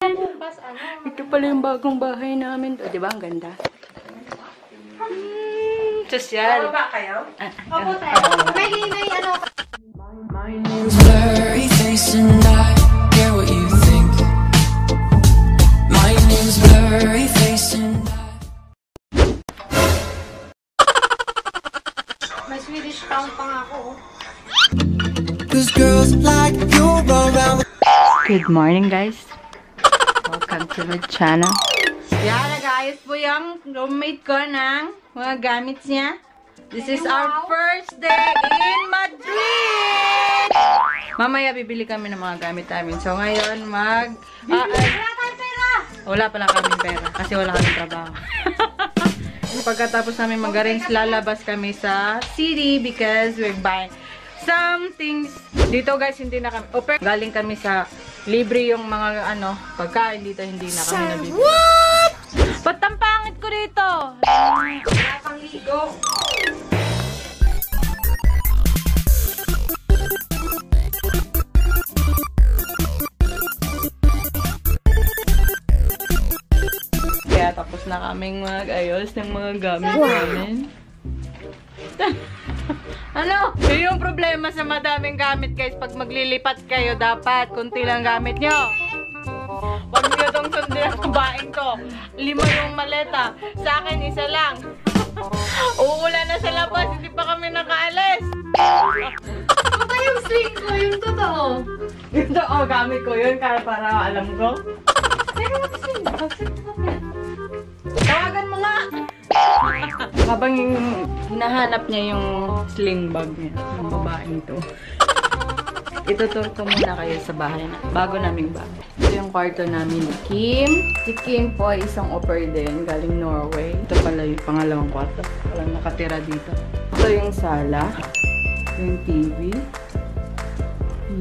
Ito pala yung bagong bahay namin. O, diba? Ang ganda. Sosyal. Baba kayo? Opo tayo. May ano. My name's blurry face and I care what you think. My name's blurry face and May Swedish pound pa nga ako. Cause girls like you around. Good morning, guys. Welcome to my channel. Yan, nag-ayos po yung roommate ko ng mga gamit niya. This is our first day in Madrid! Mamaya bibili kami ng mga gamit namin. So ngayon wala tayong pera! Wala pala kaming pera kasi wala kaming trabaho. Pagkatapos namin mag-arrange, lalabas kami sa city because we're buying some things. Dito guys, hindi na kami galing kami sa libre yung mga pagkain dito, hindi na kami nabibili. What? Ba't ang pangit ko dito? Wala pang ligo. Kaya tapos na kaming mag-ayos ng mga gamit namin. Ano? Yun yung problema sa madaming gamit guys. Pag maglilipat kayo, dapat kunti lang gamit nyo. Huwag nyo itong sundin ang kubain ko. 5 yung maleta. Sa akin, 1 lang. Uulan na sa labas. Hindi pa kami nakaalis. Ano ba yung swing ko? Yung totoo. Ito, gamit ko yun. Kaya para alam ko. Pero swing. Pag-swing ko na. Tawagan mo nga! Habang hinahanap niya yung sling bag niya, yung babaeng to. Itutur ko muna kayo sa bahay na, bago naming bahay. Ito yung kwarto namin ni Kim. Si Kim po ay isang au pair din, galing Norway. Ito pala yung pangalawang kwarto. Walang nakatira dito. Ito yung sala. Yung TV.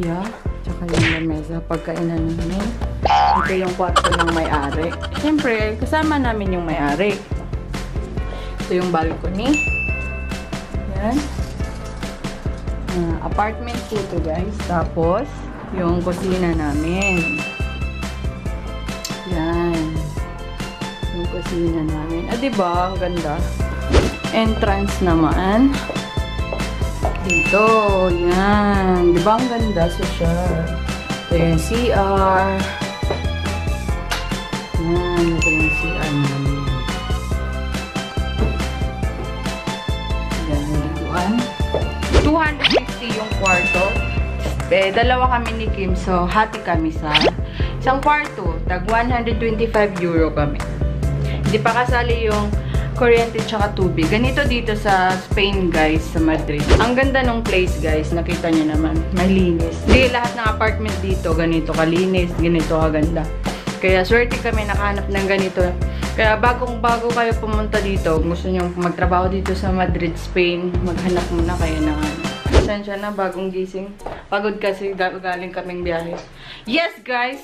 Yeah. Tsaka yung lamesa. Pagkainan namin. Ito yung kwarto ng may-ari. Siyempre, kasama namin yung may-ari. Ito yung balcony. Yan. Apartment po ito guys. Tapos, yung kusina namin. Yan. Yung kusina namin. Ah, diba? Ang ganda. Entrance naman. Dito. Yan. Diba ang ganda? Social. Ito yung CR. Yan. Ito yung CR namin. Yan. Liguan. 260 yung kwarto. Dalawa kami ni Kim. So, hati kami sa isang kwarto. Tag 125 euro kami. Hindi pa kasali yung kuryente tsaka tubig. Ganito dito sa Spain, guys, sa Madrid. Ang ganda ng place, guys. Nakita nyo naman. Malinis. Hindi lahat ng apartment dito ganito kalinis, ganito kaganda. Kaya swerte kami nakahanap ng ganito. Kaya bago kayo pumunta dito, gusto nyo magtrabaho dito sa Madrid, Spain, maghanap muna kayo ng Pasensya na, bagong gising. Pagod kasi galing kaming biyahe. Yes, guys!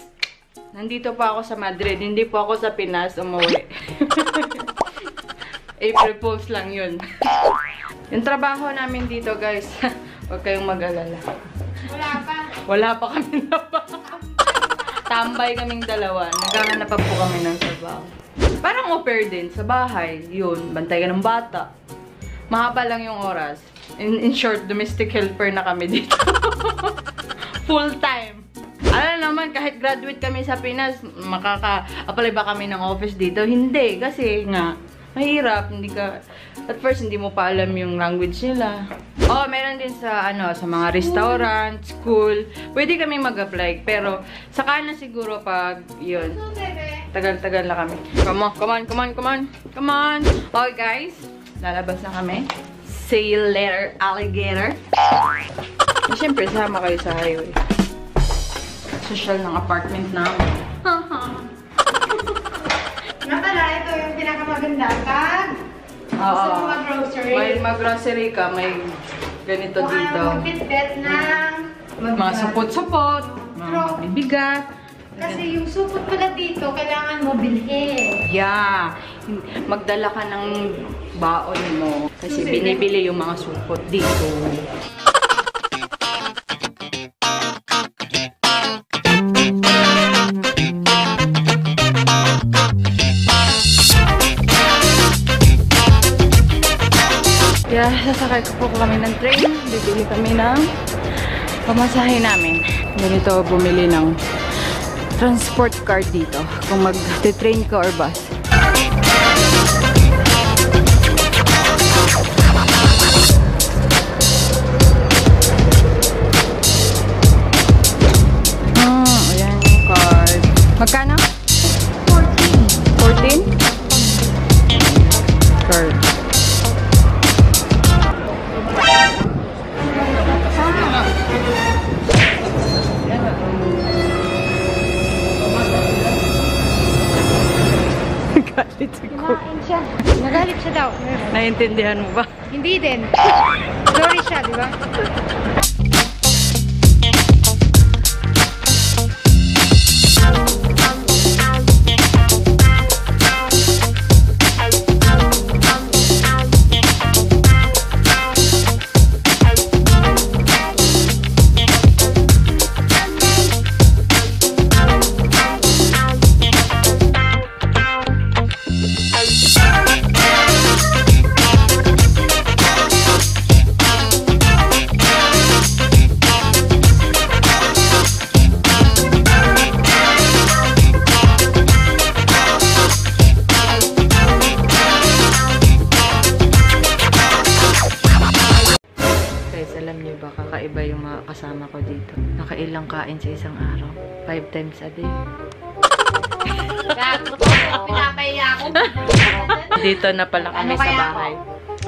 Nandito pa ako sa Madrid. Hindi po ako sa Pinas umuwi. April Fools lang yun. Yung trabaho namin dito, guys, huwag kayong mag-alala. Wala pa kami na pa. Tambay kaming dalawa. Naghahanap pa po kami ng trabaho. Parang au pair din sa bahay. Yun, bantay ka ng bata. Mahaba lang yung oras. In short, domestic helper na kami dito. Full time. Alam naman, kahit graduate kami sa Pinas, makaka-apply ba kami ng office dito? Hindi, kasi nga, mahirap. At first, hindi mo pa alam yung language nila. Oh, meron din sa, sa mga restaurant, school. Pwede kami mag-apply, pero saka na siguro pag, yun. Tagal-tagal na kami. Come on. Okay, guys. Lalabas na kami. See you later, alligator. Siyempre, sama kayo sa highway. Social ng apartment namin. Nga pala, ito yung pinakamaganda. Pag gusto mo mag-grocery. May mag-grocery ka, may ganito kung dito. ayaw mag-fit-fit ng Mga supot-supot, mga bibigat. Kasi yung supot pala dito, kailangan mo bilhin. Yeah. Magdala ka ng baon mo. Kasi binibili yung mga supot dito. sasakay ko po kami ng train. Bibili kami ng pamasahe namin. Ganito bumili ng transport card dito. Kung mag-train ka or bus. Ayan yung card. Magkano? 14? 14? Card. Nagalit si Kuya. Kumain siya. Nagalit siya daw. Naiintindihan mo ba? Hindi din. Sorry siya, di ba? Kakaiba yung mga kasama ko dito. Nakailang kain sa isang araw. 5 times a day. Pinapaya ako. Dito na pala kami sa bahay.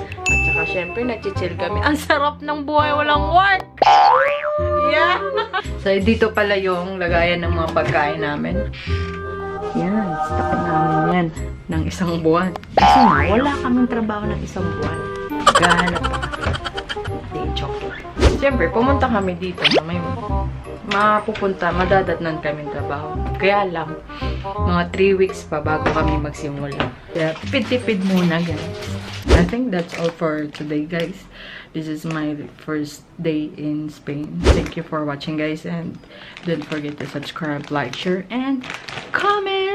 At saka syempre nag-chill kami. Ang sarap ng buhay, walang work! Yeah! So dito pala yung lagayan ng mga pagkain namin. Yan, stock namin yan ng isang buwan. Kasi nga, wala kaming trabaho ng isang buwan. Gahanap pa kami. Day joke lang. Siyempre, pumunta kami dito na may mapupunta, madadatnan kami trabaho. Kaya lang, mga 3 weeks pa bago kami magsimula. Kaya, tipid-tipid muna, guys. I think that's all for today, guys. This is my first day in Spain. Thank you for watching, guys. And don't forget to subscribe, like, share, and comment!